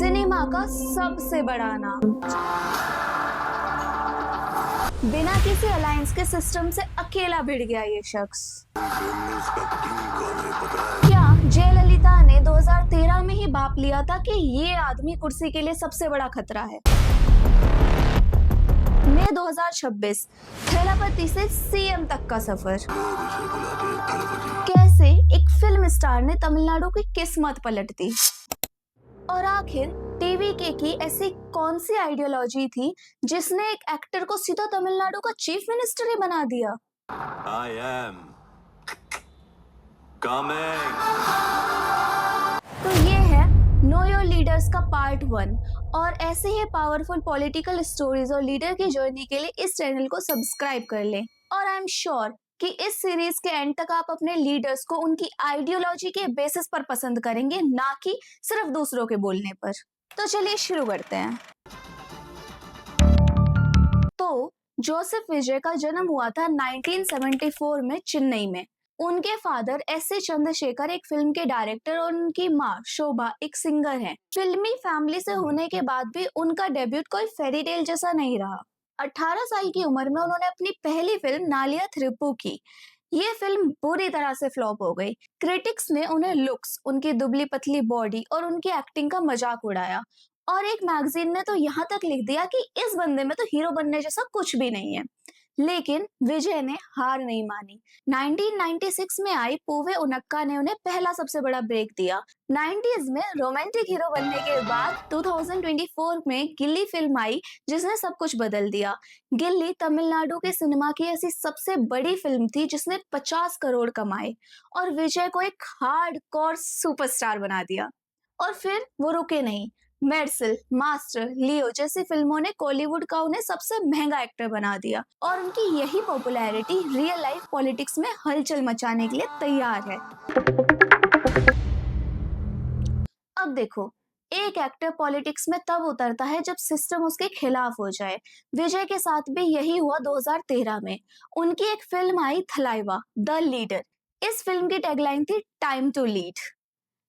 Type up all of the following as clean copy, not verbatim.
Cinema का सबसे बड़ा नाम, बिना किसी अलायंस के सिस्टम से अकेला भिड़ गया ये शख्स। क्या जयललिता ने 2013 में ही भांप लिया था कि ये आदमी कुर्सी के लिए सबसे बड़ा खतरा है? मई 2026, थेलापति से सीएम तक का सफर। कैसे एक फिल्म स्टार ने तमिलनाडु की किस्मत पलट दी? और आखिर टीवीके की ऐसी कौन सी आइडियोलॉजी थी जिसने एक एक्टर को सीधा तमिलनाडु का चीफ मिनिस्टर ही बना दिया? I am coming. तो ये है नो योर लीडर्स का पार्ट 1 और ऐसे ही पावरफुल पॉलिटिकल स्टोरीज और लीडर की जर्नी के लिए इस चैनल को सब्सक्राइब कर लें। और आई एम श्योर कि इस सीरीज के एंड तक आप अपने लीडर्स को उनकी आइडियोलॉजी के बेसिस पर पसंद करेंगे, ना कि सिर्फ दूसरों के बोलने पर। तो चलिए शुरू करते हैं। तो जोसेफ विजय का जन्म हुआ था 1974 में चेन्नई में। उनके फादर एस ए चंद्रशेखर एक फिल्म के डायरेक्टर और उनकी माँ शोभा एक सिंगर हैं। फिल्मी फैमिली से होने के बाद भी उनका डेब्यूट कोई फेरी टेल जैसा नहीं रहा। 18 साल की उम्र में उन्होंने अपनी पहली फिल्म नालिया थ्रिप्पू की। ये फिल्म बुरी तरह से फ्लॉप हो गई। क्रिटिक्स ने उन्हें लुक्स, उनकी दुबली पतली बॉडी और उनकी एक्टिंग का मजाक उड़ाया और एक मैगजीन ने तो यहाँ तक लिख दिया कि इस बंदे में तो हीरो बनने जैसा कुछ भी नहीं है। लेकिन विजय ने हार नहीं मानी। 1996 में आई पूवे उनक्का ने उन्हें पहला सबसे बड़ा ब्रेक दिया। 90s में रोमांटिक हीरो बनने के बाद 2024 में गिल्ली फिल्म आई जिसने सब कुछ बदल दिया। गिल्ली तमिलनाडु के सिनेमा की ऐसी सबसे बड़ी फिल्म थी जिसने 50 करोड़ कमाए और विजय को एक हार्डकोर सुपरस्टार बना दिया। और फिर वो रुके नहीं। मेर्सल, मास्टर, लियो जैसी फिल्मों ने कॉलीवुड का उन्हें सबसे महंगा एक्टर बना दिया और उनकी यही पॉपुलैरिटी रियल लाइफ पॉलिटिक्स में हलचल मचाने के लिए तैयार है। अब देखो, एक एक्टर पॉलिटिक्स में तब उतरता है जब सिस्टम उसके खिलाफ हो जाए। विजय के साथ भी यही हुआ 2013 में। उनकी एक film I Thalaiva the leader. इस फिल्म की टैगलाइन थी टाइम टू लीड।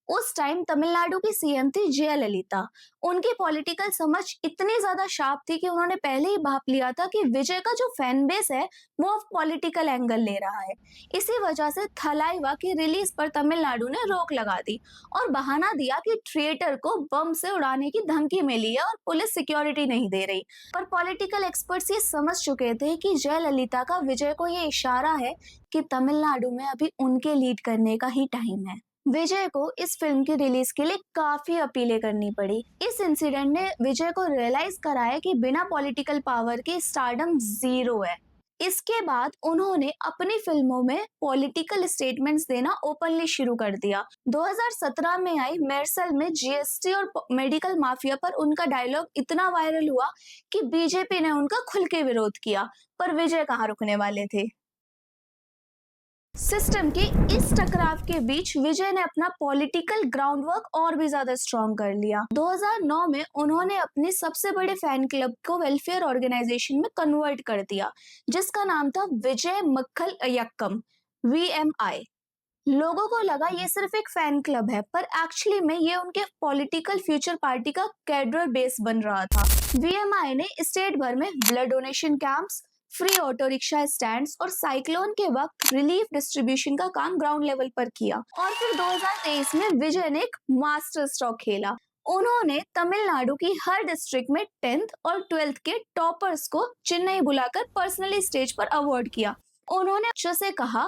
उस टाइम तमिलनाडु की सीएम थी जयललिता। उनकी पॉलिटिकल समझ इतनी ज्यादा शार्प थी कि उन्होंने पहले ही भाप लिया था कि विजय का जो फैन बेस है वो पॉलिटिकल एंगल ले रहा है। इसी वजह से थलाइवा की रिलीज पर तमिलनाडु ने रोक लगा दी और बहाना दिया कि थिएटर को बम से उड़ाने की धमकी मिली है और पुलिस सिक्योरिटी नहीं दे रही। पर पॉलिटिकल एक्सपर्ट्स ये समझ चुके थे कि जयललिता का विजय को ये इशारा है कि तमिलनाडु में अभी उनके लीड करने का ही टाइम है। विजय को इस फिल्म की रिलीज के लिए काफी अपीलें करनी पड़ी। इस इंसिडेंट ने विजय को रियलाइज कराया कि बिना पॉलिटिकल पावर के स्टारडम जीरो है। इसके बाद उन्होंने अपनी फिल्मों में पॉलिटिकल स्टेटमेंट्स देना ओपनली शुरू कर दिया। 2017 में आई मेर्सल में जीएसटी और मेडिकल माफिया पर उनका डायलॉग इतना वायरल हुआ कि बीजेपी ने उनका खुल के विरोध किया। पर विजय कहाँ रुकने वाले थे। सिस्टम के इस टकराव के बीच विजय ने अपना पॉलिटिकल ग्राउंड वर्क और भी ज्यादा स्ट्रॉन्ग कर लिया। 2009 में उन्होंने अपने सबसे बड़े फैन क्लब को वेलफेयर ऑर्गेनाइजेशन में कन्वर्ट कर दिया जिसका नाम था विजय मक्खल यक्कम VMI। लोगों को लगा ये सिर्फ एक फैन क्लब है, पर एक्चुअली में ये उनके पॉलिटिकल फ्यूचर पार्टी का कैडर बेस बन रहा था। VMI ने स्टेट भर में blood donation camps, free auto rickshaw stands और साइक्लोन के वक्त रिलीफ डिस्ट्रीब्यूशन का काम ग्राउंड लेवल पर किया। और फिर 2023 में विजय ने एक मास्टर स्ट्रोक खेला। उन्होंने तमिलनाडु की हर डिस्ट्रिक्ट में 10th और 12th के टॉपर्स को चेन्नई बुलाकर पर्सनली स्टेज पर अवार्ड किया। उन्होंने बच्चों से कहा,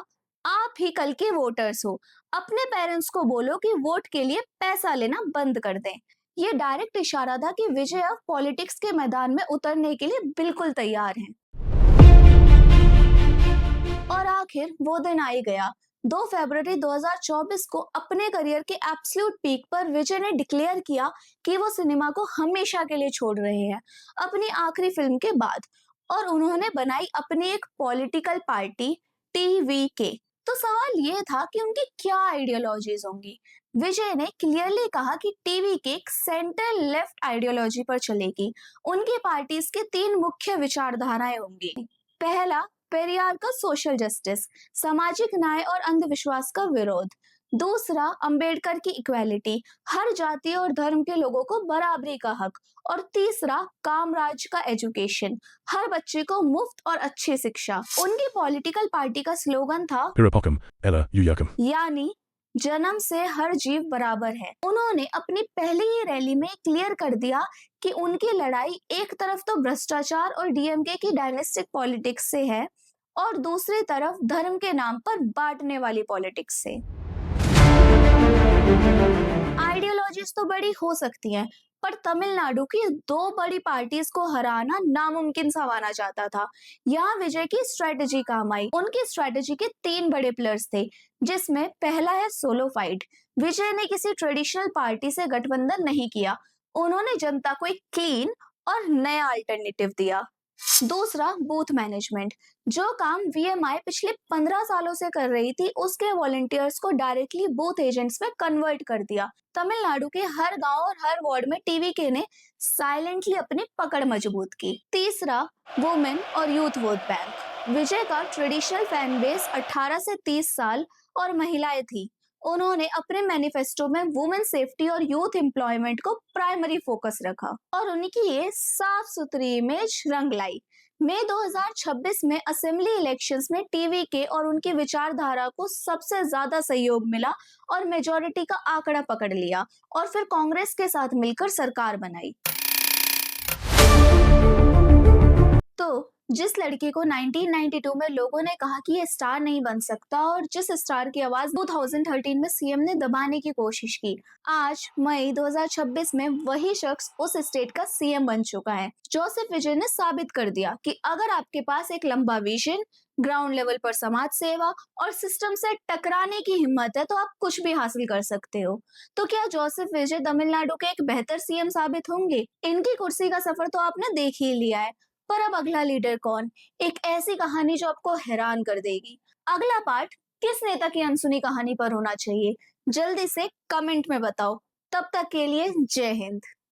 आप ही कल के वोटर्स हो, अपने पेरेंट्स को बोलो कि वोट के लिए पैसा लेना बंद कर दें। ये डायरेक्ट इशारा था कि विजय अब पॉलिटिक्स के मैदान में उतरने के लिए बिल्कुल तैयार हैं। और आखिर वो दिन आ ही गया। 2 फरवरी 2024 को अपने करियर के एब्सोल्यूट पीक पर विजय ने डिक्लेयर किया कि वो सिनेमा को हमेशा के लिए छोड़ रहे हैं अपनी आखिरी फिल्म के बाद। और उन्होंने बनाई अपनी एक पॉलिटिकल पार्टी TVK। तो सवाल ये था कि उनकी क्या आइडियोलॉजीज होंगी। विजय ने क्लियरली कहा कि TVK एक सेंटर लेफ्ट आइडियोलॉजी पर चलेगी। उनकी पार्टीज के 3 मुख्य विचारधाराएं होंगी। पहला, पेरियार का सोशल जस्टिस, सामाजिक न्याय और अंधविश्वास का विरोध। दूसरा, अंबेडकर की इक्वालिटी, हर जाति और धर्म के लोगों को बराबरी का हक। और तीसरा, कामराज का एजुकेशन, हर बच्चे को मुफ्त और अच्छी शिक्षा। उनकी पॉलिटिकल पार्टी का स्लोगन था Pirapokum, Ella Uyakam. यानी जन्म से हर जीव बराबर है। उन्होंने अपनी पहली ही रैली में क्लियर कर दिया कि उनकी लड़ाई एक तरफ तो भ्रष्टाचार और डीएमके की डायनेस्टिक पॉलिटिक्स से है और दूसरी तरफ धर्म के नाम पर बांटने वाली पॉलिटिक्स से। आइडियोलॉजीज तो बड़ी हो सकती हैं, पर तमिलनाडु की दो बड़ी पार्टीज को हराना नामुमकिन सा माना जाता था। यहाँ विजय की स्ट्रेटजी काम आई। उनकी स्ट्रेटजी के तीन बड़े पिलर्स थे, जिसमें पहला है सोलो फाइट। विजय ने किसी ट्रेडिशनल पार्टी से गठबंधन नहीं किया, उन्होंने जनता को एक क्लीन और नया अल्टरनेटिव दिया। दूसरा, बूथ मैनेजमेंट, जो काम वीएमआई पिछले 15 सालों से कर रही थी, उसके वॉलंटियर्स को डायरेक्टली बूथ एजेंट्स में कन्वर्ट कर दिया। तमिलनाडु के हर गांव और हर वार्ड में टीवीके ने साइलेंटली अपनी पकड़ मजबूत की। तीसरा, वुमेन और यूथ वोट बैंक। विजय का ट्रेडिशनल फैन बेस 18 से 30 साल और महिलाएं थी। उन्होंने अपने मैनिफेस्टो में वुमेन सेफ्टी और यूथ एम्प्लॉयमेंट को प्राइमरी फोकस रखा और उनकी ये साफ सुथरी इमेज रंग लाई। मई 2026 में असेंबली इलेक्शंस में टीवीके और उनकी विचारधारा को सबसे ज्यादा सहयोग मिला और मेजोरिटी का आंकड़ा पकड़ लिया और फिर कांग्रेस के साथ मिलकर सरकार बनाई। तो जिस लड़के को 1992 में लोगों ने कहा कि ये स्टार नहीं बन सकता और जिस स्टार की आवाज 2013 में सीएम ने दबाने की कोशिश की, आज मई 2026 में वही शख्स उस स्टेट का सीएम बन चुका है। जोसेफ विजय ने साबित कर दिया कि अगर आपके पास एक लंबा विजन, ग्राउंड लेवल पर समाज सेवा और सिस्टम से टकराने की हिम्मत है तो आप कुछ भी हासिल कर सकते हो। तो क्या जोसेफ विजय तमिलनाडु के एक बेहतर सीएम साबित होंगे? इनकी कुर्सी का सफर तो आपने देख ही लिया है, पर अब अगला लीडर कौन? एक ऐसी कहानी जो आपको हैरान कर देगी। अगला पार्ट किस नेता की अनसुनी कहानी पर होना चाहिए? जल्दी से कमेंट में बताओ। तब तक के लिए जय हिंद।